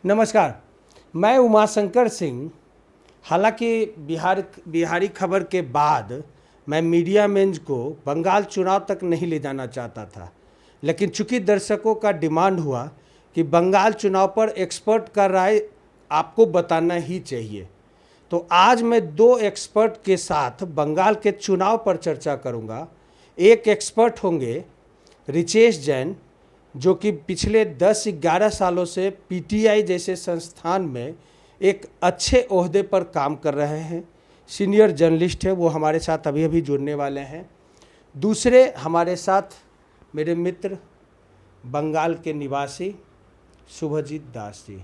नमस्कार, मैं उमाशंकर सिंह। हालांकि बिहारी खबर के बाद मैं मीडिया मेंज को बंगाल चुनाव तक नहीं ले जाना चाहता था, लेकिन चूंकि दर्शकों का डिमांड हुआ कि बंगाल चुनाव पर एक्सपर्ट का राय आपको बताना ही चाहिए, तो आज मैं दो एक्सपर्ट के साथ बंगाल के चुनाव पर चर्चा करूंगा। एक एक्सपर्ट होंगे रिचेश जैन, जो कि पिछले 10-11 सालों से पीटीआई जैसे संस्थान में एक अच्छे ओहदे पर काम कर रहे हैं, सीनियर जर्नलिस्ट है, वो हमारे साथ अभी अभी जुड़ने वाले हैं। दूसरे हमारे साथ मेरे मित्र बंगाल के निवासी शुभजीत दास जी,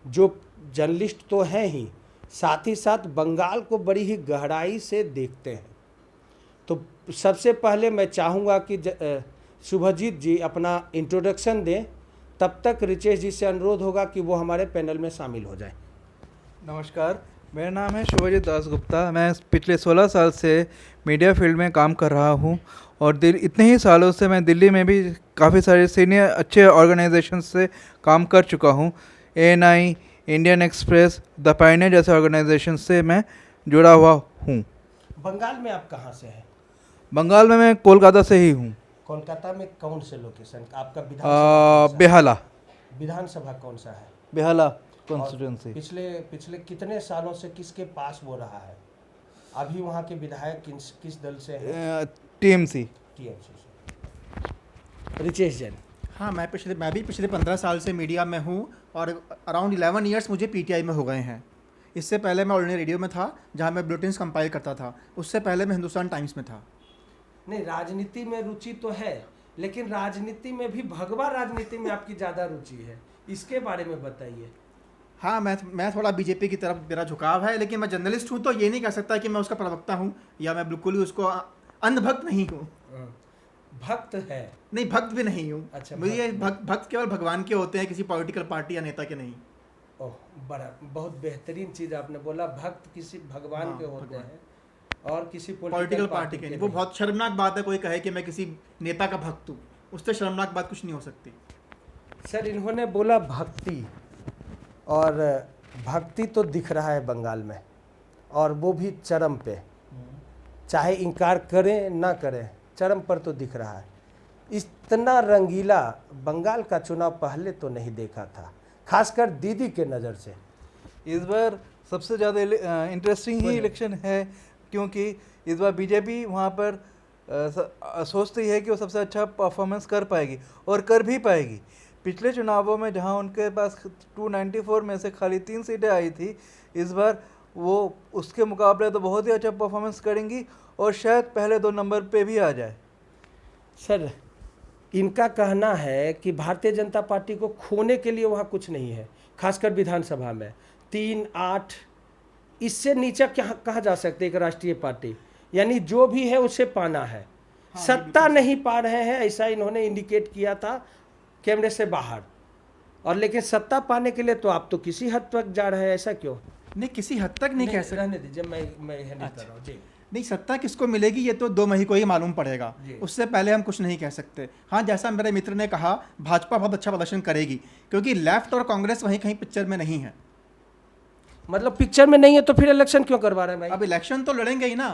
जो जर्नलिस्ट तो हैं ही, साथ ही साथ बंगाल को बड़ी ही गहराई से देखते हैं। तो सबसे पहले मैं चाहूँगा कि शुभजीत जी अपना इंट्रोडक्शन दें, तब तक रिचेश जी से अनुरोध होगा कि वो हमारे पैनल में शामिल हो जाएं। नमस्कार, मेरा नाम है शुभजीत दास गुप्ता। मैं पिछले 16 साल से मीडिया फील्ड में काम कर रहा हूं और इतने ही सालों से मैं दिल्ली में भी काफ़ी सारे सीनियर अच्छे ऑर्गेनाइजेशन से काम कर चुका हूं। ANI, Indian express, the Pioneer जैसे ऑर्गेनाइजेशन से मैं जुड़ा हुआ हूं। बंगाल में आप कहाँ से हैं? बंगाल में मैं कोलकाता से ही हूँ। कोलकाता में कौन से लोकेशन? आपका विधानसभा बेहाला। विधानसभा कौन सा है? बेहाला और कॉन्स्टिट्यूंसी। पिछले कितने सालों से किसके पास वो रहा है? अभी वहाँ के विधायक किस दल से हैं? TMC टीएमसी से। रिचेश जैन। हाँ, मैं भी पिछले 15 साल से मीडिया में हूँ और अराउंड 11 ईयर्स मुझे पीटीआई में हो गए हैं। इससे पहले मैं ऑल इंडिया रेडियो में था, जहाँ मैं बुलेटिन्स कंपाइल करता था। उससे पहले मैं हिंदुस्तान टाइम्स में था। नहीं, राजनीति में रुचि तो है, लेकिन राजनीति में भी भगवा राजनीति में आपकी ज़्यादा रुचि है, इसके बारे में बताइए। हाँ, मैं थोड़ा बीजेपी की तरफ मेरा झुकाव है, लेकिन मैं जर्नलिस्ट हूँ तो ये नहीं कह सकता कि मैं उसका प्रवक्ता हूँ या मैं बिल्कुल ही उसको अंधभक्त नहीं हूँ। भक्त है? नहीं, भक्त भी नहीं हूँ। अच्छा, मुझे भक्त केवल भगवान के होते हैं, किसी पॉलिटिकल पार्टी या नेता के नहीं। ओह, बड़ा बहुत बेहतरीन चीज़ आपने बोला। भक्त किसी भगवान के होते हैं और किसी पॉलिटिकल पार्टी के नहीं। वो बहुत शर्मनाक बात है कोई कहे कि मैं किसी नेता का भक्त हूँ। उससे शर्मनाक बात कुछ नहीं हो सकती। सर, इन्होंने बोला भक्ति, और भक्ति तो दिख रहा है बंगाल में, और वो भी चरम पे। चाहे इनकार करें ना करें, चरम पर तो दिख रहा है। इतना रंगीला बंगाल का चुनाव पहले तो नहीं देखा था, खासकर दीदी के नज़र से। इस बार सबसे ज़्यादा इंटरेस्टिंग ही इलेक्शन है, क्योंकि इस बार बीजेपी वहाँ पर सोचती है कि वो सबसे अच्छा परफॉर्मेंस कर पाएगी और कर भी पाएगी। पिछले चुनावों में जहाँ उनके पास 294 में से खाली 3 सीटें आई थी, इस बार वो उसके मुकाबले तो बहुत ही अच्छा परफॉर्मेंस करेंगी और शायद पहले 2 नंबर पे भी आ जाए। सर, इनका कहना है कि भारतीय जनता पार्टी को खोने के लिए वहाँ कुछ नहीं है, खासकर विधानसभा में 3-8, इससे नीचे क्या कहा जा सकता है एक राष्ट्रीय पार्टी? यानी जो भी है उसे पाना है। हाँ, सत्ता नहीं पा रहे हैं, ऐसा इन्होंने इंडिकेट किया था कैमरे से बाहर। और लेकिन सत्ता पाने के लिए तो आप तो किसी हद तक जा रहे हैं, ऐसा क्यों? नहीं, किसी हद तक नहीं कह सकते। रहने दीजिए, मैं हैंडल कर रहा हूँ जी। नहीं, सत्ता किसको मिलेगी ये तो 2 मई को ही मालूम पड़ेगा। उससे पहले हम कुछ नहीं कह सकते। हाँ, जैसा मेरे मित्र ने कहा, भाजपा बहुत अच्छा प्रदर्शन करेगी, क्योंकि लेफ्ट और कांग्रेस वहीं कहीं पिक्चर में नहीं है। मतलब पिक्चर में नहीं है तो फिर इलेक्शन क्यों करवा रहे हैं भाई? अब इलेक्शन तो लड़ेंगे ही ना।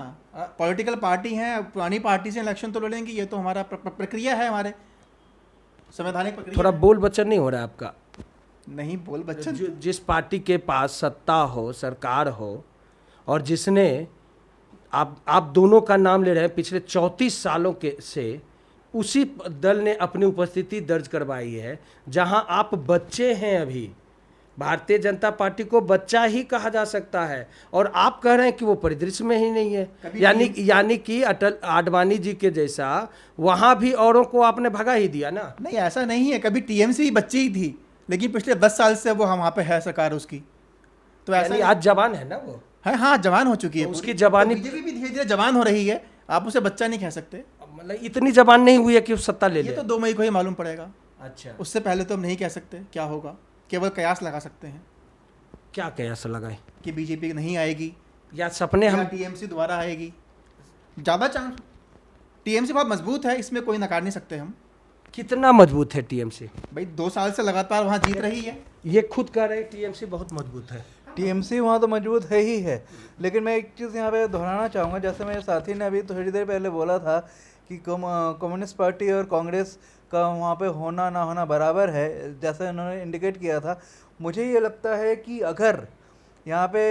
पॉलिटिकल पार्टी है, पुरानी पार्टी से इलेक्शन तो लड़ेंगे। ये तो हमारा प्रक्रिया है, हमारे संवैधानिक प्रक्रिया। थोड़ा बोल बच्चन नहीं हो रहा है आपका? नहीं, बोल बच्चन। जिस पार्टी के पास सत्ता हो, सरकार हो, और जिसने आप दोनों का नाम ले रहे हैं पिछले 34 सालों के से, उसी दल ने अपनी उपस्थिति दर्ज करवाई है, जहां आप बच्चे हैं। अभी भारतीय जनता पार्टी को बच्चा ही कहा जा सकता है, और आप कह रहे हैं कि वो परिदृश्य में ही नहीं है। यानी कि अटल आडवाणी जी के जैसा वहां भी औरों को आपने भगा ही दिया ना? नहीं, ऐसा नहीं है। कभी टीएमसी भी बच्ची ही थी, लेकिन पिछले 10 साल से वो वहाँ पे है सरकार उसकी। तो ऐसा आज जवान है ना वो? है, हाँ, जवान हो चुकी है। तो उसकी जवानी बीजेपी भी धीरे धीरे जवान हो रही है। आप उसे बच्चा नहीं कह सकते। मतलब इतनी जवान नहीं हुई है कि सत्ता ले ले। ये तो 2 मई को ही मालूम पड़ेगा। अच्छा, उससे पहले तो हम नहीं कह सकते क्या होगा, केवल कयास लगा सकते हैं। क्या कयास लगाए? कि बीजेपी नहीं आएगी या सपने हम टीएमसी दोबारा आएगी। ज़्यादा चांस, टीएमसी बहुत मजबूत है, इसमें कोई नकार नहीं सकते हम। कितना मजबूत है टीएमसी? भाई 2 साल से लगातार वहाँ जीत रही है। ये खुद कह रहे हैं टीएमसी बहुत मजबूत है। टीएमसी वहाँ तो मजबूत है ही है, लेकिन मैं एक चीज़ यहाँ पे दोहराना चाहूँगा, जैसे मेरे साथी ने अभी थोड़ी देर पहले बोला था कि कम्युनिस्ट पार्टी और कांग्रेस का वहाँ पे होना ना होना बराबर है, जैसे उन्होंने इंडिकेट किया था। मुझे ये लगता है कि अगर यहाँ पे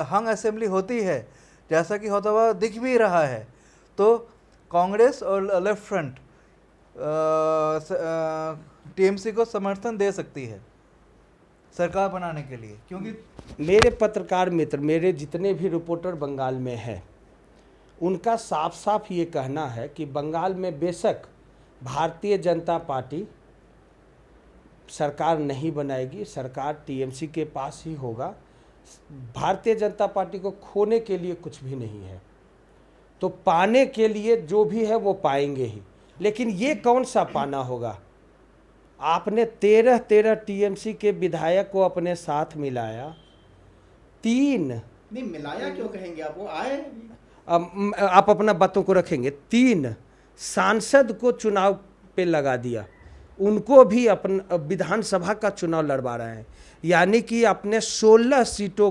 हंग असेंबली होती है, जैसा कि होता हुआ दिख भी रहा है, तो कांग्रेस और लेफ्ट फ्रंट टीएमसी को समर्थन दे सकती है सरकार बनाने के लिए, क्योंकि मेरे पत्रकार मित्र, मेरे जितने भी रिपोर्टर बंगाल में हैं, उनका साफ साफ ये कहना है कि बंगाल में बेशक भारतीय जनता पार्टी सरकार नहीं बनाएगी, सरकार टीएमसी के पास ही होगा। भारतीय जनता पार्टी को खोने के लिए कुछ भी नहीं है, तो पाने के लिए जो भी है वो पाएंगे ही। लेकिन ये कौन सा पाना होगा? आपने 13 टीएमसी के विधायक को अपने साथ मिलाया, 3 नहीं मिलाया क्यों कहेंगे आप, वो आए। आप अपना बातों को रखेंगे, 3 सांसद को चुनाव पे लगा दिया, उनको भी अपना विधानसभा का चुनाव लड़वा रहे हैं। यानी कि अपने 16 सीटों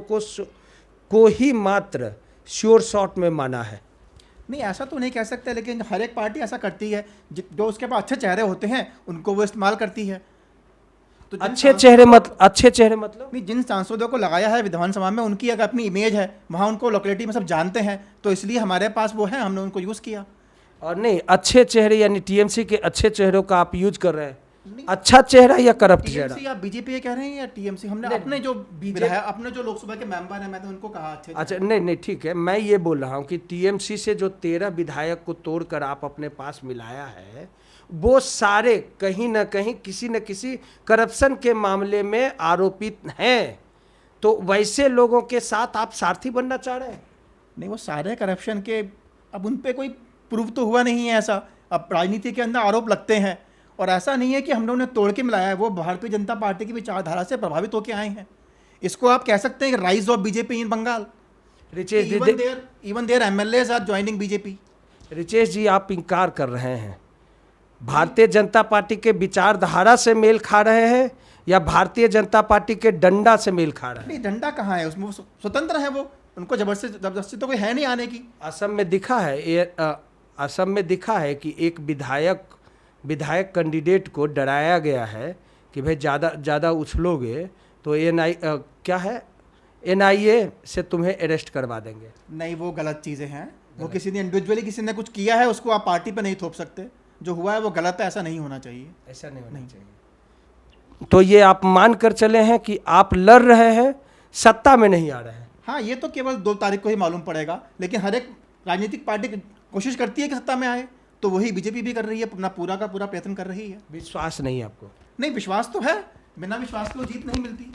को ही मात्र श्योर शॉट में माना है। नहीं ऐसा तो नहीं कह सकते, लेकिन हर एक पार्टी ऐसा करती है, जो उसके पास अच्छे चेहरे होते हैं उनको वो इस्तेमाल करती है। तो अच्छे चेहरे मतलब नहीं, जिन सांसदों को लगाया है विधानसभा में उनकी एक अपनी इमेज है, वहाँ उनको लोकेलिटी में सब जानते हैं, तो इसलिए हमारे पास वो है, हमने उनको यूज़ किया। और नहीं, अच्छे चेहरे यानी टीएमसी के अच्छे चेहरों का आप यूज कर रहे हैं। अच्छा चेहरा या करप्ट चेहरा? टीएमसी आप बीजेपी कह रहे हैं या टीएमसी? हमने अपने जो अपने जो लोकसभा के मेंबर हैं, मैंने उनको कहा अच्छे। अच्छा नहीं ठीक है, मैं ये बोल रहा हूँ कि टीएमसी से जो 13 विधायक को तोड़कर आप अपने पास मिलाया है, वो सारे कहीं ना कहीं किसी न किसी करप्शन के मामले में आरोपित हैं। तो वैसे लोगों के साथ आप सारथी बनना चाह रहे हैं? नहीं, वो सारे करप्शन के अब उन पे कोई प्रूफ तो हुआ नहीं है ऐसा। अब राजनीति के अंदर आरोप लगते हैं, और ऐसा नहीं है कि हम लोगों ने तोड़ के मिलाया है, वो भारतीय जनता पार्टी की विचारधारा से प्रभावित होकर आए हैं। इसको आप कह सकते हैं rise of BJP in Bengal. Even their MLAs are joining BJP. Richesh ji, आप इनकार कर रहे हैं, भारतीय जनता पार्टी के विचारधारा से मेल खा रहे हैं या भारतीय जनता पार्टी के डंडा से मेल खा रहे हैं? नहीं, डंडा कहाँ है उसमें, स्वतंत्र है वो, उनको जबरदस्ती तो कोई है नहीं आने की। असम में दिखा है, असम में दिखा है कि एक विधायक कैंडिडेट को डराया गया है कि भाई ज़्यादा उछलोगे तो एनआईए से तुम्हें अरेस्ट करवा देंगे। नहीं, वो गलत चीज़ें हैं। वो किसी ने इंडिविजुअली किसी ने कुछ किया है, उसको आप पार्टी पे नहीं थोप सकते। जो हुआ है वो गलत है, ऐसा नहीं होना चाहिए। ऐसा नहीं होना चाहिए। तो ये आप मान कर चले हैं कि आप लड़ रहे हैं, सत्ता में नहीं आ रहे हैं। हाँ, ये तो केवल 2 तारीख को ही मालूम पड़ेगा, लेकिन हर एक राजनीतिक पार्टी कोशिश करती है कि सत्ता में आए, तो वही बीजेपी भी कर रही है, अपना पूरा का पूरा प्रयत्न कर रही है। विश्वास नहीं आपको? नहीं, विश्वास तो है, बिना विश्वास के जीत नहीं मिलती।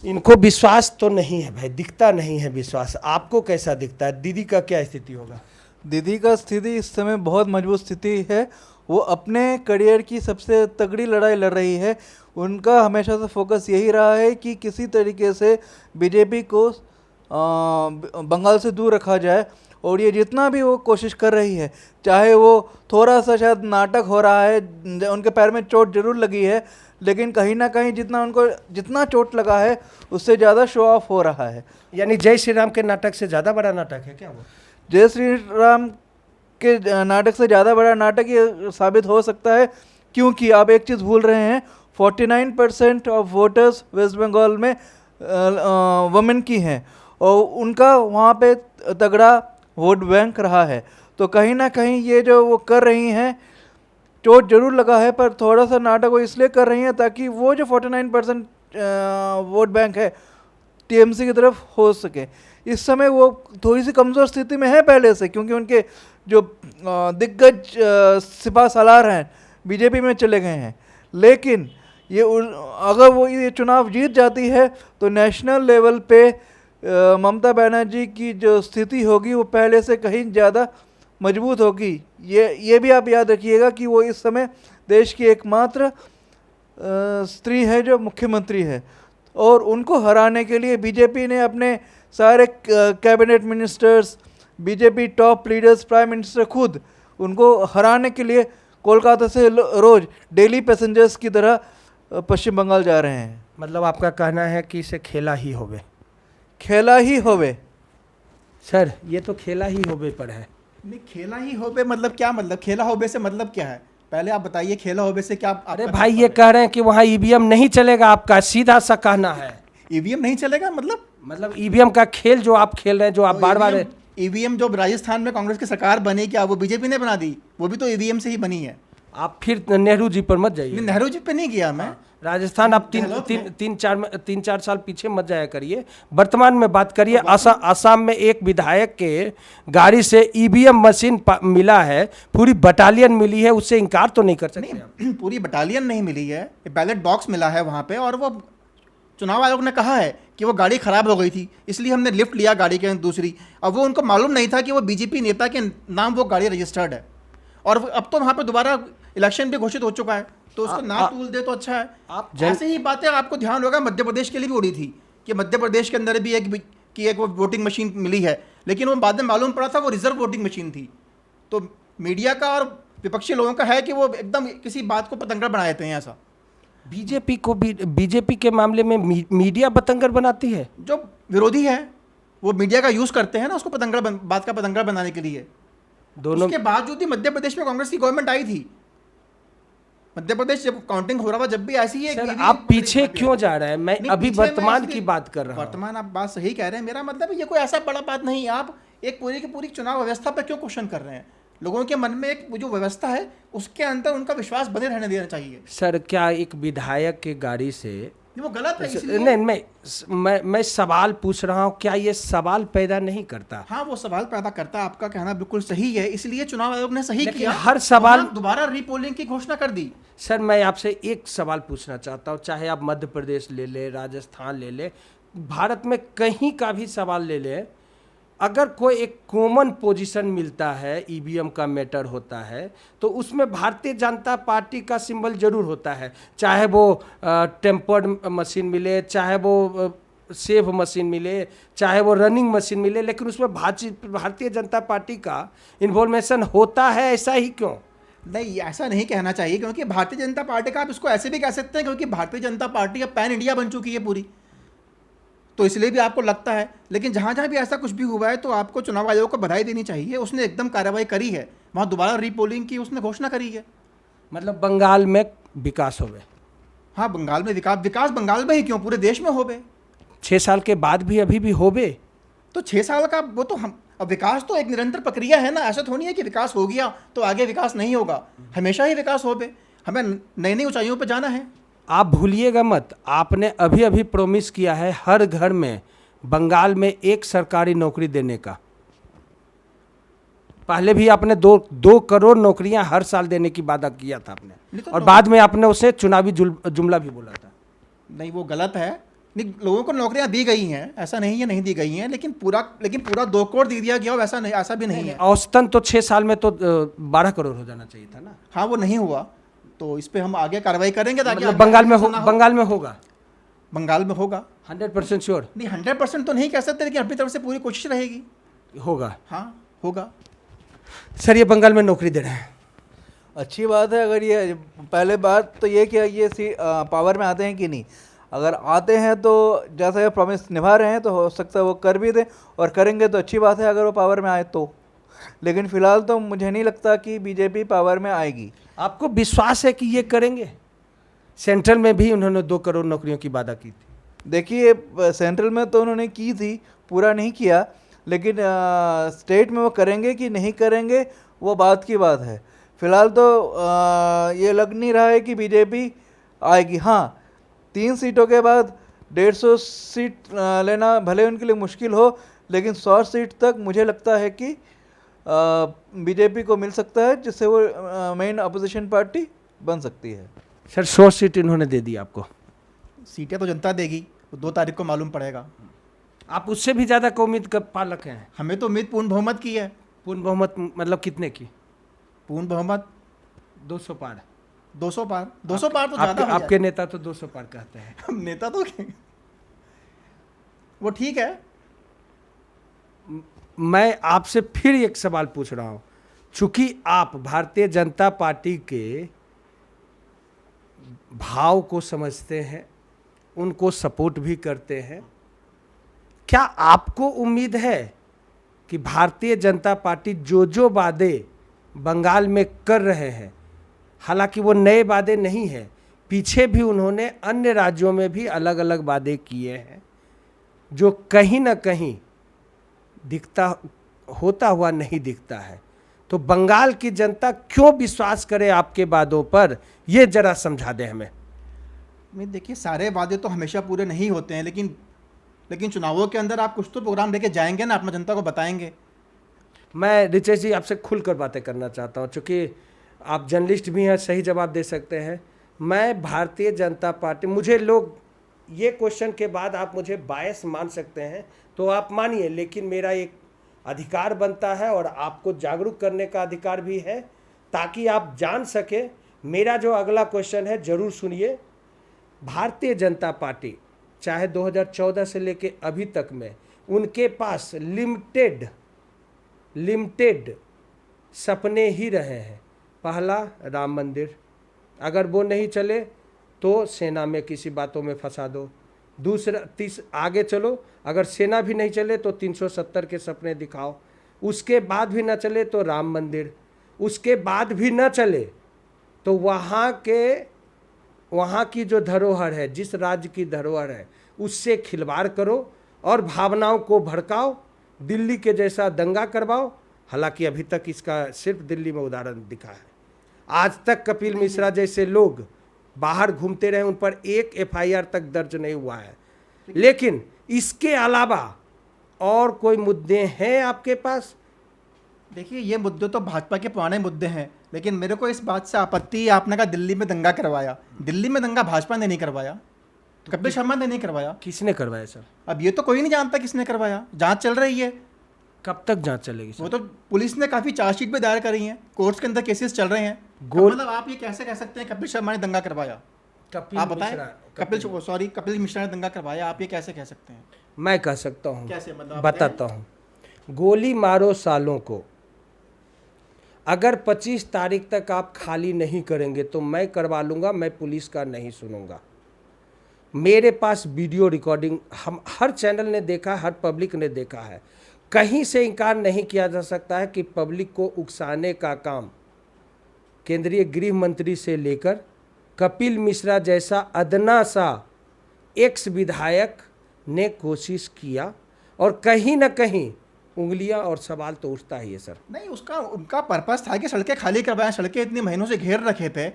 इनको विश्वास तो नहीं है भाई, दिखता नहीं है विश्वास। आपको कैसा दिखता है? दीदी का क्या स्थिति होगा? दीदी का स्थिति इस समय बहुत मजबूत स्थिति है। वो अपने करियर की सबसे तगड़ी लड़ाई लड़ रही है। उनका हमेशा से फोकस यही रहा है कि किसी तरीके से बीजेपी को बंगाल से दूर रखा जाए, और ये जितना भी वो कोशिश कर रही है, चाहे वो थोड़ा सा शायद नाटक हो रहा है, उनके पैर में चोट जरूर लगी है, लेकिन कहीं ना कहीं जितना चोट लगा है उससे ज़्यादा शो ऑफ हो रहा है। यानी जय श्री राम के नाटक से ज़्यादा बड़ा नाटक है क्या वो? जय श्री राम के नाटक से ज़्यादा बड़ा नाटक ये साबित हो सकता है, क्योंकि आप एक चीज़ भूल रहे हैं, 49% ऑफ वोटर्स वेस्ट बंगाल में वुमेन की हैं, और उनका वहाँ पे तगड़ा वोट बैंक रहा है। तो कहीं ना कहीं ये जो वो कर रही हैं, चोट जरूर लगा है, पर थोड़ा सा नाटक वो इसलिए कर रही हैं ताकि वो जो 49% वोट बैंक है टीएमसी की तरफ हो सके। इस समय वो थोड़ी सी कमज़ोर स्थिति में है पहले से, क्योंकि उनके जो दिग्गज सिपा सालार हैं बीजेपी में चले गए हैं। लेकिन ये अगर वो ये चुनाव जीत जाती है तो नेशनल लेवल पे ममता बनर्जी की जो स्थिति होगी वो पहले से कहीं ज़्यादा मजबूत होगी। ये भी आप याद रखिएगा कि वो इस समय देश की एकमात्र स्त्री है जो मुख्यमंत्री है, और उनको हराने के लिए बीजेपी ने अपने सारे cabinet ministers, BJP top leaders, prime minister खुद उनको हराने के लिए कोलकाता से रोज़ डेली पैसेंजर्स की तरह पश्चिम बंगाल जा रहे हैं। मतलब आपका कहना है कि इसे खेला ही होवे। खेला ही होवे। सर ये तो खेला ही होवे पर है। नहीं, खेला ही होबे मतलब क्या? मतलब खेला होबे से मतलब क्या है? पहले आप बताइए, खेला होबे से क्या अरे भाई ये कह रहे हैं कि वहाँ ईवीएम नहीं चलेगा, आपका सीधा सा कहना है। ईवीएम नहीं चलेगा मतलब ईवीएम का खेल जो आप खेल रहे हैं, जो आप बार बार। ईवीएम जो राजस्थान में कांग्रेस की सरकार बनी, क्या वो बीजेपी ने बना दी? वो भी तो ईवीएम से ही बनी है। आप फिर नेहरू जी पर मत जाइए। नेहरू जी पे नहीं गया मैं। राजस्थान आप तीन चार साल पीछे मत जाया करिए, वर्तमान में बात करिए। असम में एक विधायक के गाड़ी से ईवीएम मशीन मिला है, पूरी बटालियन मिली है, उससे इनकार तो नहीं कर सकते आप। पूरी बटालियन नहीं मिली है, बैलेट बॉक्स मिला है वहाँ पे, और वो चुनाव आयोग ने कहा है कि वो गाड़ी खराब हो गई थी, इसलिए हमने लिफ्ट लिया गाड़ी के दूसरी। अब वो उनको मालूम नहीं था कि वो बीजेपी नेता के नाम वो गाड़ी रजिस्टर्ड है, और अब तो वहाँ पे दोबारा इलेक्शन भी घोषित हो चुका है, तो उसको ना तूल दे तो अच्छा है। आप ऐसे ही बातें आपको ध्यान होगा मध्य प्रदेश के लिए भी उड़ी थी कि मध्य प्रदेश के अंदर भी एक वो वोटिंग मशीन मिली है, लेकिन वो बाद में मालूम पड़ा था वो रिजर्व वोटिंग मशीन थी। तो मीडिया का और विपक्षी लोगों का है कि वो एकदम किसी बात को पतंगड़ बना देते हैं। ऐसा बीजेपी के मामले में मीडिया पतंगड़ बनाती है। जो विरोधी है वो मीडिया का यूज करते हैं ना उसको बात का पतंगड़ बनाने के लिए। दोनों उसके बावजूद ही मध्य प्रदेश में कांग्रेस की गवर्नमेंट आई थी। मध्य प्रदेश जब काउंटिंग हो रहा था जब भी ऐसी है। सर आप पीछे क्यों जा रहे हैं? मैं अभी वर्तमान की बात कर रहा हूं। वर्तमान आप बात सही कह रहे हैं, मेरा मतलब ये कोई ऐसा बड़ा बात नहीं। आप एक पूरी की पूरी चुनाव व्यवस्था पर क्यों क्वेश्चन कर रहे हैं? लोगों के मन में एक जो व्यवस्था है उसके अंदर उनका विश्वास बने रहने देना चाहिए। सर क्या एक विधायक के गाड़ी से वो गलत है? इसलिए नहीं, मैं सवाल पूछ रहा हूँ, क्या ये सवाल पैदा नहीं करता? हाँ वो सवाल पैदा करता है, आपका कहना बिल्कुल सही है, इसलिए चुनाव आयोग ने सही किया, हर सवाल दोबारा रीपोलिंग की घोषणा कर दी। सर मैं आपसे एक सवाल पूछना चाहता हूँ, चाहे आप मध्य प्रदेश ले ले, राजस्थान ले ले, भारत में कहीं का भी सवाल ले ले, अगर कोई एक कॉमन पोजीशन मिलता है, ईवीएम का मैटर होता है, तो उसमें भारतीय जनता पार्टी का सिंबल जरूर होता है। चाहे वो टेम्पर्ड मशीन मिले, चाहे वो सेफ मशीन मिले, चाहे वो रनिंग मशीन मिले, लेकिन उसमें भारतीय जनता पार्टी का इन्वॉल्वेशन होता है। ऐसा ही क्यों? नहीं, ऐसा नहीं कहना चाहिए, क्योंकि भारतीय जनता पार्टी का आप इसको ऐसे भी कह सकते हैं क्योंकि भारतीय जनता पार्टी अब पैन इंडिया बन चुकी है पूरी, तो इसलिए भी आपको लगता है। लेकिन जहाँ जहाँ भी ऐसा कुछ भी हुआ है तो आपको चुनाव आयोग को बधाई देनी चाहिए, उसने एकदम कार्रवाई करी है, वहाँ दोबारा रीपोलिंग की उसने घोषणा करी है। मतलब बंगाल में विकास हो गए। हाँ बंगाल में विकास बंगाल में ही क्यों, पूरे देश में हो गए। 6 साल के बाद भी अभी भी हो गए तो 6 साल का वो तो हम, अब विकास तो एक निरंतर प्रक्रिया है ना, ऐसा थोड़ी है कि विकास हो गया तो आगे विकास नहीं होगा, हमेशा ही विकास हो गए, हमें नई नई ऊंचाइयों पर जाना है। आप भूलिएगा मत, आपने अभी अभी प्रॉमिस किया है हर घर में बंगाल में एक सरकारी नौकरी देने का। पहले भी आपने 2 करोड़ नौकरियां हर साल देने की वादा किया था आपने, तो और बाद में आपने उसे चुनावी जुमला भी बोला था। नहीं वो गलत है, नहीं लोगों को नौकरियां दी गई हैं, ऐसा नहीं है नहीं दी गई हैं, लेकिन पूरा 2 करोड़ दे दिया गया, वैसा नहीं, ऐसा भी नहीं है। औसतन तो 6 साल में तो 12 करोड़ हो जाना चाहिए था ना। हाँ वो नहीं हुआ, तो इस पे हम आगे कार्रवाई करेंगे ताकि मतलब बंगाल में होगा। बंगाल में होगा 100% श्योर? नहीं 100% तो नहीं कह सकते, लेकिन अपनी तरफ से पूरी कोशिश रहेगी। होगा? हाँ होगा। सर ये बंगाल में नौकरी दे रहे हैं, अच्छी बात है। अगर ये पहले बात तो ये कि ये पावर में आते हैं कि नहीं, अगर आते हैं तो जैसा ये प्रॉमिस निभा रहे हैं तो हो सकता है वो कर भी दें, और करेंगे तो अच्छी बात है अगर वो पावर में आए तो। लेकिन फिलहाल तो मुझे नहीं लगता कि बीजेपी पावर में आएगी। आपको विश्वास है कि ये करेंगे? सेंट्रल में भी उन्होंने 2 करोड़ नौकरियों की वादा की थी। देखिए सेंट्रल में तो उन्होंने की थी, पूरा नहीं किया, लेकिन स्टेट में वो करेंगे कि नहीं करेंगे वो बात की बात है। फिलहाल तो ये लग नहीं रहा है कि बीजेपी आएगी। हाँ 3 सीटों के बाद 150 सीट लेना भले उनके लिए मुश्किल हो, लेकिन 100 सीट तक मुझे लगता है कि बीजेपी को मिल सकता है, जिससे वो मेन अपोजिशन पार्टी बन सकती है। सर 100 सीट इन्होंने दे दी आपको, सीटें तो जनता देगी, 2 तारीख को मालूम पड़ेगा। आप उससे भी ज़्यादा का उम्मीद कर पालक हैं? हमें तो उम्मीद पूर्ण बहुमत की है। पूर्ण बहुमत मतलब कितने की? पूर्ण बहुमत 200 पार। 200 पार, 200 पार तो ज़्यादा हो आपके नेता तो 200 पार कहते हैं। हम नेता तो वो ठीक है। मैं आपसे फिर एक सवाल पूछ रहा हूं, चूंकि आप भारतीय जनता पार्टी के भाव को समझते हैं, उनको सपोर्ट भी करते हैं। क्या आपको उम्मीद है कि भारतीय जनता पार्टी जो वादे बंगाल में कर रहे हैं, हालांकि वो नए वादे नहीं हैं, पीछे भी उन्होंने अन्य राज्यों में भी अलग अलग वादे किए हैं, जो कहीं ना कहीं दिखता होता हुआ नहीं दिखता है। तो बंगाल की जनता क्यों विश्वास करे आपके वादों पर, ये जरा समझा दें हमें। मैं देखिए, सारे वादे तो हमेशा पूरे नहीं होते हैं, लेकिन चुनावों के अंदर आप कुछ तो प्रोग्राम लेके जाएंगे ना, अपना जनता को बताएंगे। मैं रितेश जी आपसे खुलकर बातें करना चाहता हूँ, चूँकि आप जर्नलिस्ट भी हैं, सही जवाब दे सकते हैं। मैं भारतीय जनता पार्टी, मुझे लोग ये क्वेश्चन के बाद आप मुझे बायस मान सकते हैं तो आप मानिए, लेकिन मेरा एक अधिकार बनता है और आपको जागरूक करने का अधिकार भी है, ताकि आप जान सके। मेरा जो अगला क्वेश्चन है ज़रूर सुनिए। भारतीय जनता पार्टी चाहे 2014 से लेके अभी तक में उनके पास लिमिटेड सपने ही रहे हैं। पहला राम मंदिर, अगर वो नहीं चले तो सेना में किसी बातों में फंसा दो। दूसरा आगे चलो, अगर सेना भी नहीं चले तो 370 के सपने दिखाओ। उसके बाद भी ना चले तो राम मंदिर, उसके बाद भी ना चले तो वहाँ की जो धरोहर है, जिस राज्य की धरोहर है, उससे खिलवाड़ करो और भावनाओं को भड़काओ, दिल्ली के जैसा दंगा करवाओ। हालांकि अभी तक इसका सिर्फ दिल्ली में उदाहरण दिखा है। आज तक कपिल मिश्रा जैसे लोग बाहर घूमते रहे, उन पर एक FIR तक दर्ज नहीं हुआ है। लेकिन इसके अलावा और कोई मुद्दे हैं आपके पास? देखिए, ये मुद्दे तो भाजपा के पुराने मुद्दे हैं, लेकिन मेरे को इस बात से आपत्ति है, आपने कहा दिल्ली में दंगा करवाया। दिल्ली में दंगा भाजपा ने नहीं करवाया, कपिल शर्मा ने नहीं करवाया। किसने करवाया सर? अब ये तो कोई नहीं जानता किसने करवाया, जांच चल रही है। कब तक जांच चलेगी सर? वो तो पुलिस ने काफ़ी चार्जशीट भी दायर करी है, कोर्ट्स के अंदर केसेस चल रहे हैं। मतलब आप ये कैसे कह सकते हैं कपिल शर्मा ने दंगा करवाया? आप बताएं, कपिल मिश्रा ने दंगा करवाया, आप ये कैसे कह सकते हैं? मैं कह सकता हूँ, कैसे, मतलब बताता हूँ। गोली मारो सालों को, अगर 25 तारीख तक आप खाली नहीं करेंगे तो मैं करवा लूँगा, मैं पुलिस का नहीं सुनूंगा। मेरे पास वीडियो रिकॉर्डिंग, हम हर चैनल ने देखा, हर पब्लिक ने देखा है। कहीं से इनकार नहीं किया जा सकता है कि पब्लिक को उकसाने का काम केंद्रीय गृह मंत्री से लेकर कपिल मिश्रा जैसा अदना सा एक्स विधायक ने कोशिश किया, और कहीं ना कहीं उंगलियां और सवाल तो उठता ही है सर। नहीं, उनका पर्पस था कि सड़कें खाली करवाएं, सड़कें इतने महीनों से घेर रखे थे।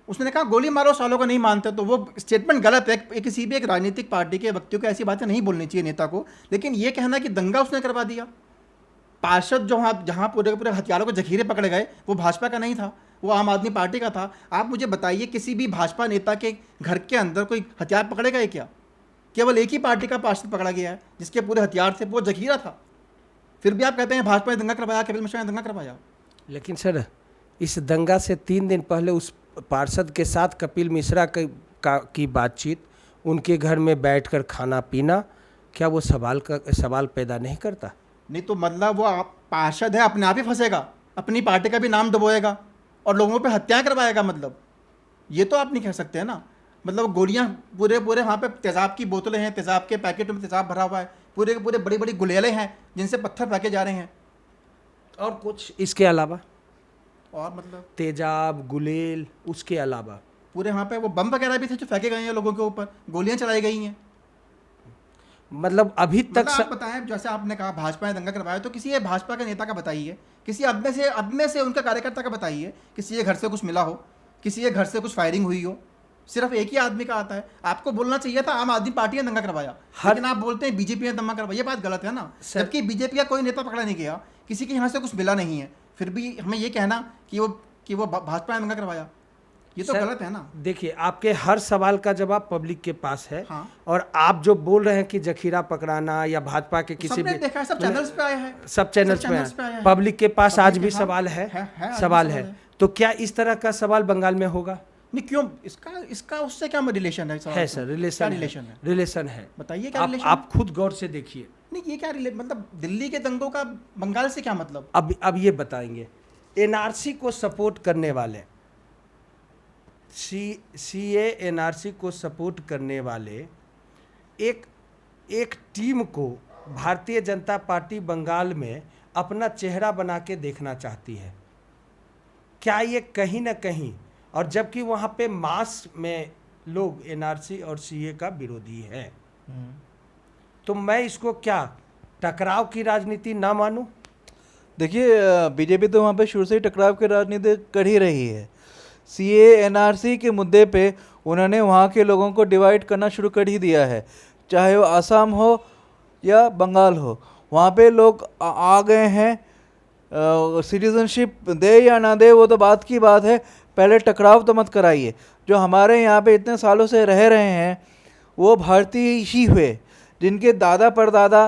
उसने कहा गोली मारो सालों को नहीं मानते, तो वो स्टेटमेंट गलत है। किसी भी एक राजनीतिक पार्टी के व्यक्तियों को ऐसी बातें नहीं बोलनी चाहिए, नेता को। लेकिन ये कहना कि दंगा उसने करवा दिया, पार्षद जो जहाँ पूरे हथियारों के जखीरे पकड़े गए, वो भाजपा का नहीं था, वो आम आदमी पार्टी का था। आप मुझे बताइए, किसी भी भाजपा नेता के घर के अंदर कोई हथियार पकड़े गए क्या? केवल एक ही पार्टी का पार्षद पकड़ा गया है जिसके पूरे हथियार थे, वो जखीरा था। फिर भी आप कहते हैं भाजपा ने दंगा करवाया, कपिल मिश्रा ने दंगा करवाया। लेकिन सर, इस दंगा से 3 दिन पहले उस पार्षद के साथ कपिल मिश्रा की बातचीत, उनके घर में बैठकर खाना पीना, क्या वो सवाल पैदा नहीं करता? नहीं तो मतलब वो पार्षद है, अपने आप ही फंसेगा, अपनी पार्टी का भी नाम दबोएगा और लोगों पे हत्या करवाएगा। मतलब ये तो आप नहीं कह सकते हैं ना। मतलब गोलियां पूरे वहाँ पे तेज़ाब की बोतलें हैं, तेज़ाब के पैकेट में तेज़ाब भरा हुआ है, पूरे बड़ी बड़ी गुलेलें हैं जिनसे पत्थर फेंके जा रहे हैं। और कुछ इसके अलावा? और मतलब तेजाब, गुलेल, उसके अलावा पूरे वहाँ पे वो बम वगैरह भी थे जो फेंके गए हैं लोगों के ऊपर, गोलियां चलाई गई हैं। मतलब अभी तक आप बताएं, जैसे आपने कहा भाजपा ने दंगा करवाया, तो किसी भाजपा के नेता का बताइए, किसी अब में से उनका कार्यकर्ता का बताइए, किसी के घर से कुछ मिला हो, किसी के घर से कुछ फायरिंग हुई हो। सिर्फ एक ही आदमी का आता है। आपको बोलना चाहिए था आम आदमी पार्टी ने दंगा करवाया, लेकिन आप बोलते हैं बीजेपी ने दंगा करवाया। ये बात गलत है ना, जबकि बीजेपी का कोई नेता पकड़ा नहीं गया, किसी के यहाँ से कुछ मिला नहीं है, फिर भी हमें ये कहना कि वो भाजपा ने दंगा करवाया, ये तो गलत है ना। देखिए, आपके हर सवाल का जवाब पब्लिक के पास है। हाँ। और आप जो बोल रहे हैं कि जखीरा पकड़ाना या भाजपा के किसी भी, देखा है, सब चैनल्स पे आया है, सब चैनल्स पे आया है। पब्लिक के पास आज भी सवाल है, सवाल है। तो क्या इस तरह का सवाल बंगाल में होगा? नहीं, क्यों? इसका उससे क्या रिलेशन है? है सर, रिलेशन है। बताइए क्या रिलेशन? आप खुद गौर से देखिए। नहीं, ये क्या मतलब दिल्ली के दंगों का बंगाल से क्या मतलब? अब ये बताएंगे। NRC को सपोर्ट करने वाले सीए एनआरसी को सपोर्ट करने वाले एक टीम को भारतीय जनता पार्टी बंगाल में अपना चेहरा बना के देखना चाहती है। क्या ये कहीं ना कहीं, और जबकि वहाँ पे मास में लोग एनआरसी और सीए का विरोधी है, तो मैं इसको क्या टकराव की राजनीति ना मानूं? देखिए, बीजेपी तो वहाँ पे शुरू से ही टकराव की राजनीति कर ही रही है। सीए एनआरसी के मुद्दे पे उन्होंने वहाँ के लोगों को डिवाइड करना शुरू कर ही दिया है, चाहे वो आसाम हो या बंगाल हो। वहाँ पे लोग आ गए हैं। सिटीजनशिप दे या ना दे वो तो बात की बात है, पहले टकराव तो मत कराइए। जो हमारे यहाँ पे इतने सालों से रह रहे हैं वो भारतीय ही हुए, जिनके दादा परदादा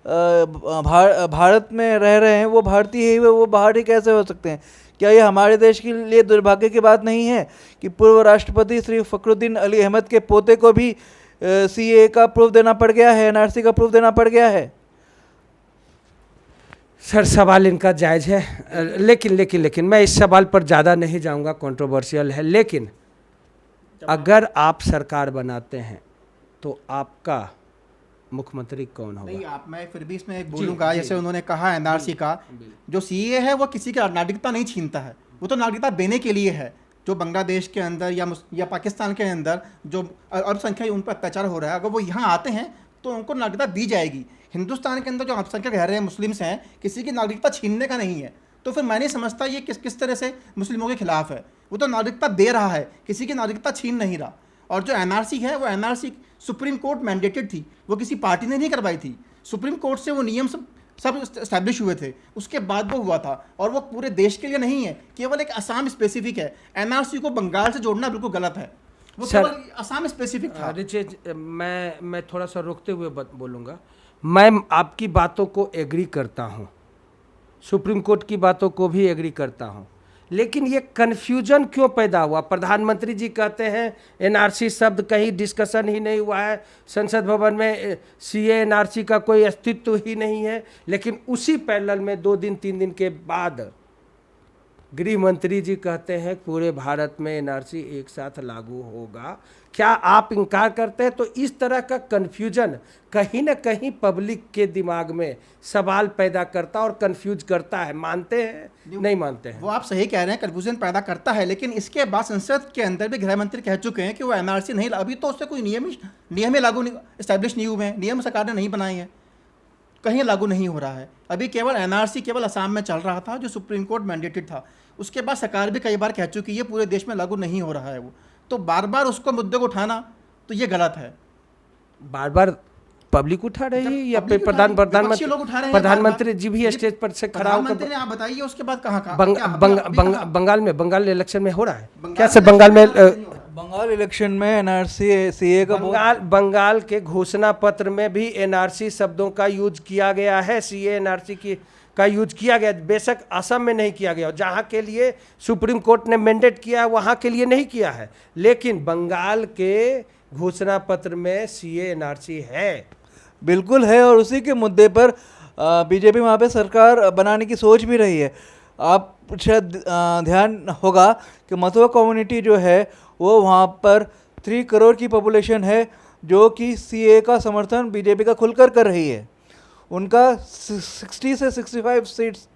भारत में रह रहे हैं वो भारतीय ही हुए, वो बाहर ही कैसे हो सकते हैं? क्या ये हमारे देश के लिए दुर्भाग्य की बात नहीं है कि पूर्व राष्ट्रपति श्री फखरुद्दीन अली अहमद के पोते को भी सीए का प्रूफ देना पड़ गया है, एनआरसी का प्रूफ देना पड़ गया है? सर, सवाल इनका जायज़ है, लेकिन मैं इस सवाल पर ज़्यादा नहीं जाऊंगा, कंट्रोवर्शियल है। लेकिन अगर आप सरकार बनाते हैं तो आपका मुख्यमंत्री कौन होगा? नहीं, आप, मैं फिर भी इसमें एक बोलूँगा, जैसे उन्होंने कहा एनआरसी का जो सीए है वो किसी की नागरिकता नहीं छीनता है, वो तो नागरिकता देने के लिए है। जो बांग्लादेश के अंदर या पाकिस्तान के अंदर जो अल्पसंख्यक उन पर अत्याचार हो रहा है, अगर वो यहाँ आते हैं तो उनको नागरिकता दी जाएगी। हिंदुस्तान के अंदर जो अल्पसंख्यक रह रहे हैं, मुस्लिम्स हैं, किसी की नागरिकता छीनने का नहीं है। तो फिर मैं नहीं समझता ये किस तरह से मुस्लिमों के खिलाफ है। वो तो नागरिकता दे रहा है, किसी की नागरिकता छीन नहीं रहा। और जो एनआरसी है वो एनआरसी सुप्रीम कोर्ट मैंडेटेड थी, वो किसी पार्टी ने नहीं करवाई थी। सुप्रीम कोर्ट से वो नियम सब इस्टेब्लिश हुए थे, उसके बाद वो हुआ था। और वो पूरे देश के लिए नहीं है, केवल एक असम स्पेसिफिक है। एनआरसी को बंगाल से जोड़ना बिल्कुल गलत है, वो केवल असम स्पेसिफिक था। रिचेज, मैं थोड़ा सा रोकते हुए बोलूँगा। मैं आपकी बातों को एग्री करता हूँ, सुप्रीम कोर्ट की बातों को भी एग्री करता हूँ, लेकिन ये कन्फ्यूजन क्यों पैदा हुआ? प्रधानमंत्री जी कहते हैं एनआरसी शब्द कहीं डिस्कशन ही नहीं हुआ है, संसद भवन में सीए एनआरसी का कोई अस्तित्व ही नहीं है। लेकिन उसी पैरेलल में 2-3 दिन के बाद गृह मंत्री जी कहते हैं पूरे भारत में एनआरसी एक साथ लागू होगा। क्या आप इनकार करते हैं? तो इस तरह का कन्फ्यूजन कहीं ना कहीं पब्लिक के दिमाग में सवाल पैदा करता और कन्फ्यूज करता है। मानते हैं, नहीं मानते हैं? वो आप सही कह रहे हैं, कन्फ्यूजन पैदा करता है। लेकिन इसके बाद संसद के अंदर भी गृह मंत्री कह चुके हैं कि वो एनआरसी नहीं, अभी तो उससे कोई नियम ही लागू इस्टेब्लिश नहीं हुए हैं, नियम सरकार ने नहीं बनाए हैं, कहीं लागू नहीं हो रहा है। अभी केवल एनआरसी केवल असम में चल रहा था, जो सुप्रीम कोर्ट मैंडेटेड था। उसके बाद सरकार भी कई बार कह चुकी है ये पूरे देश में लागू नहीं हो रहा है। वो तो बार बार उसको मुद्दे को उठाना तो ये गलत है। बार बार पब्लिक उठा रही है या प्रधानमंत्री जी भी स्टेज पर से खड़ा होकर? आप बताइए उसके बाद कहाँ बंगाल इलेक्शन में हो रहा है क्या? से बंगाल इलेक्शन में एनआरसी सीए का बंगाल के घोषणा पत्र में भी एनआरसी शब्दों का यूज किया गया है, सीए एनआरसी का यूज किया गया। बेशक असम में नहीं किया गया, जहाँ के लिए सुप्रीम कोर्ट ने मैंडेट किया है वहाँ के लिए नहीं किया है, लेकिन बंगाल के घोषणा पत्र में सीए एनआरसी है। बिल्कुल है, और उसी के मुद्दे पर बीजेपी वहाँ पे सरकार बनाने की सोच भी रही है। आप शायद ध्यान होगा कि मथुरा कम्युनिटी जो है वो वहाँ पर 3 करोड़ की पॉपुलेशन है, जो कि सीए का समर्थन बीजेपी का खुलकर कर रही है। उनका 60 से 65 सीट्स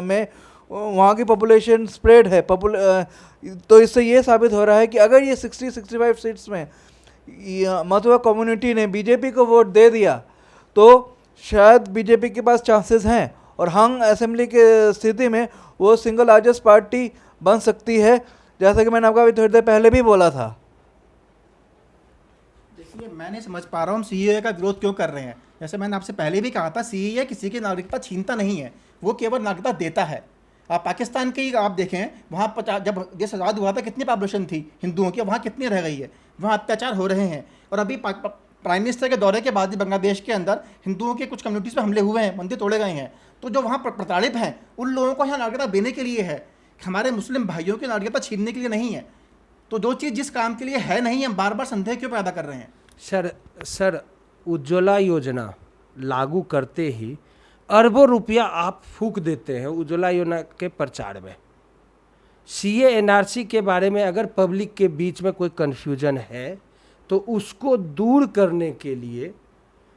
में वहाँ की पॉपुलेशन स्प्रेड है। तो इससे ये साबित हो रहा है कि अगर ये 60-65 सीट्स में मथुरा कम्युनिटी ने बीजेपी को वोट दे दिया तो शायद बीजेपी के पास चांसेस हैं, और हंग असेंबली के स्थिति में वो सिंगल लार्जेस्ट पार्टी बन सकती है, जैसा कि मैंने आपको अभी थोड़ी देर पहले भी बोला था। देखिए, मैं नहीं समझ पा रहा हूँ सीए का विरोध क्यों कर रहे हैं। जैसे मैंने आपसे पहले भी कहा था, सीए किसी की नागरिकता छीनता नहीं है, वो केवल नागरिकता देता है। आप पाकिस्तान की आप देखें, वहाँ जब देश आज़ाद हुआ था कितनी पॉपुलेशन थी हिंदुओं की, वहाँ कितनी रह गई है, वहाँ अत्याचार हो रहे हैं। और अभी प्राइम मिनिस्टर के दौरे के बाद ही बांग्लादेश के अंदर हिंदुओं के कुछ कम्युनिटीज़ पर हमले हुए हैं, मंदिर तोड़े गए हैं। तो जो वहाँ प्रताड़ित हैं उन लोगों को यहाँ नागरिकता देने के लिए है, हमारे मुस्लिम भाइयों की नागरिकता छीनने के लिए नहीं है। तो जो चीज़ जिस काम के लिए है नहीं, हम बार बार संदेह क्यों पैदा कर रहे हैं? सर उज्ज्वला योजना लागू करते ही अरबों रुपया आप फूंक देते हैं उज्ज्वला योजना के प्रचार में। सीए एनआरसी के बारे में अगर पब्लिक के बीच में कोई कन्फ्यूजन है तो उसको दूर करने के लिए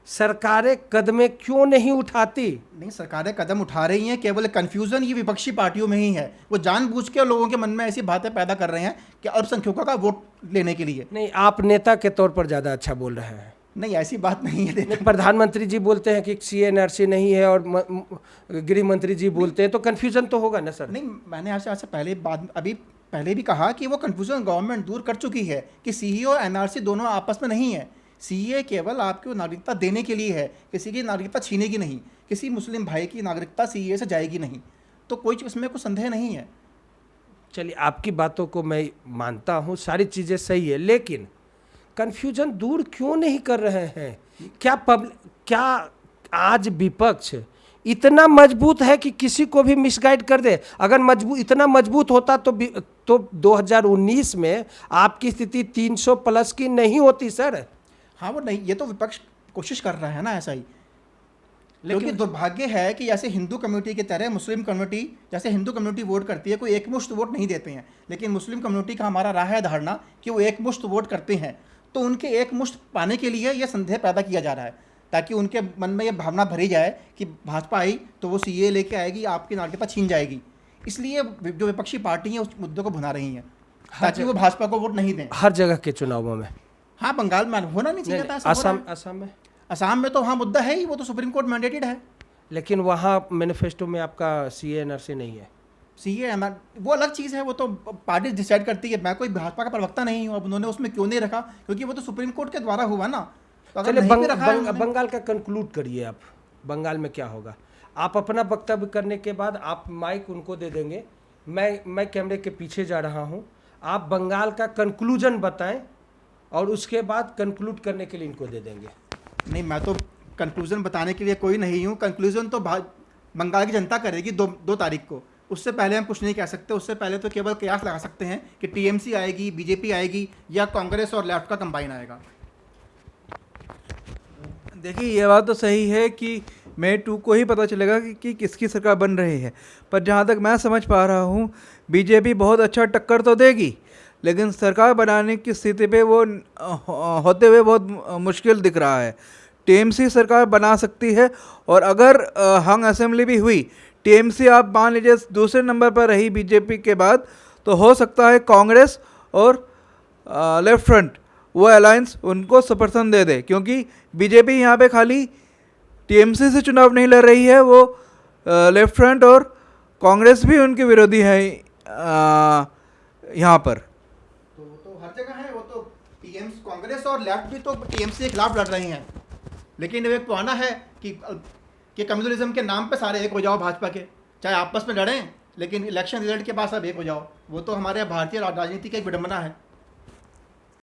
सरकारें कदमें क्यों नहीं उठाती? नहीं, सरकारें कदम उठा रही हैं, केवल कन्फ्यूज़न ये विपक्षी पार्टियों में ही है। वो जानबूझ के लोगों के मन में ऐसी बातें पैदा कर रहे हैं कि अल्पसंख्यकों का वोट लेने के लिए। नहीं, आप नेता के तौर पर ज़्यादा अच्छा बोल रहे हैं। नहीं, ऐसी बात नहीं है। नहीं, प्रधानमंत्री जी बोलते हैं कि सीए एनआरसी नहीं है और गृह मंत्री जी बोलते हैं, तो कन्फ्यूजन तो होगा ना सर? नहीं, मैंने आपसे पहले भी कहा कि वो कन्फ्यूज़न गवर्नमेंट दूर कर चुकी है कि सीए और एनआरसी दोनों आपस में नहीं है। सीए केवल आपको नागरिकता देने के लिए है, किसी की नागरिकता छीनेगी नहीं। किसी मुस्लिम भाई की नागरिकता सीए से जाएगी नहीं, तो कोई इसमें कोई संदेह नहीं है। चलिए, आपकी बातों को मैं मानता हूँ, सारी चीज़ें सही है, लेकिन कन्फ्यूजन दूर क्यों नहीं कर रहे हैं? क्या आज विपक्ष इतना मजबूत है कि किसी को भी मिसगाइड कर दे? अगर इतना मजबूत होता तो 2019 में आपकी स्थिति 300 प्लस की नहीं होती सर। हाँ, वो नहीं, ये तो विपक्ष कोशिश कर रहा है ना ऐसा ही। लेकिन दुर्भाग्य है कि जैसे हिंदू कम्युनिटी की तरह मुस्लिम कम्युनिटी, जैसे हिंदू कम्युनिटी वोट करती है, कोई एकमुश्त वोट नहीं देते हैं, लेकिन मुस्लिम कम्युनिटी का हमारा रहा है धारणा कि वो एकमुश्त वोट करते हैं। तो उनके एकमुश्त पाने के लिए ये संदेह पैदा किया जा रहा है, ताकि उनके मन में ये भावना भरी जाए कि भाजपा आई तो वो सीए लेके आएगी, आपकी नागरिकता छीन जाएगी। इसलिए जो विपक्षी पार्टी हैं उस मुद्दे को भुना रही हैं ताकि वो भाजपा को वोट नहीं दें। हर जगह के चुनावों में। हाँ, बंगाल में होना नहीं चाहिए था, ऐसा हो रहा है। असम में तो हाँ मुद्दा है ही, वो तो सुप्रीम कोर्ट मैंडेटेड है। लेकिन वहाँ मैनिफेस्टो में आपका सीए एनआरसी नहीं है। सीए वो अलग चीज़ है, वो तो पार्टी डिसाइड करती है। मैं कोई भाजपा का प्रवक्ता नहीं हूँ, अब उन्होंने उसमें क्यों नहीं रखा, क्योंकि वो तो सुप्रीम कोर्ट के द्वारा हुआ ना। तो अगर चलिए, नहीं भी रखा है बंगाल का कंक्लूड करिए आप। बंगाल में क्या होगा? आप अपना वक्तव्य करने के बाद आप माइक उनको दे देंगे, मैं कैमरे के पीछे जा रहा हूँ। आप बंगाल का कंक्लूजन बताएं और उसके बाद कंक्लूड करने के लिए इनको दे देंगे। नहीं, मैं तो कंक्लूजन बताने के लिए कोई नहीं हूँ। कंक्लूजन तो बंगाल की जनता करेगी 2 तारीख को। उससे पहले हम कुछ नहीं कह सकते। उससे पहले तो केवल कयास लगा सकते हैं कि टीएमसी आएगी, बीजेपी आएगी, या कांग्रेस और लेफ्ट का कंबाइन आएगा। देखिए, ये बात तो सही है कि May 2 को ही पता चलेगा कि किसकी सरकार बन रही है। पर जहाँ तक मैं समझ पा रहा हूँ, बीजेपी बहुत अच्छा टक्कर तो देगी, लेकिन सरकार बनाने की स्थिति पे वो होते हुए बहुत मुश्किल दिख रहा है। टीएमसी सरकार बना सकती है, और अगर हंग असेंबली भी हुई, टीएमसी आप मान लीजिए दूसरे नंबर पर रही बीजेपी के बाद, तो हो सकता है कांग्रेस और लेफ्ट फ्रंट वो अलायंस उनको समर्थन दे दे, क्योंकि बीजेपी यहाँ पे खाली टीएमसी से चुनाव नहीं लड़ रही है, वो लेफ्ट फ्रंट और कांग्रेस भी उनके विरोधी है यहाँ पर। तो हर जगह है वो तो। टीएमसी, कांग्रेस और लेफ्ट भी तो टीएमसी के खिलाफ लड़ रही हैं, लेकिन एक पुराना है कि कम्युनलिज्म के नाम पे सारे एक हो जाओ भाजपा के, चाहे आपस में लड़ें, लेकिन इलेक्शन रिजल्ट के बाद सब एक हो जाओ। वो तो हमारे भारतीय राजनीति की एक विडंबना है।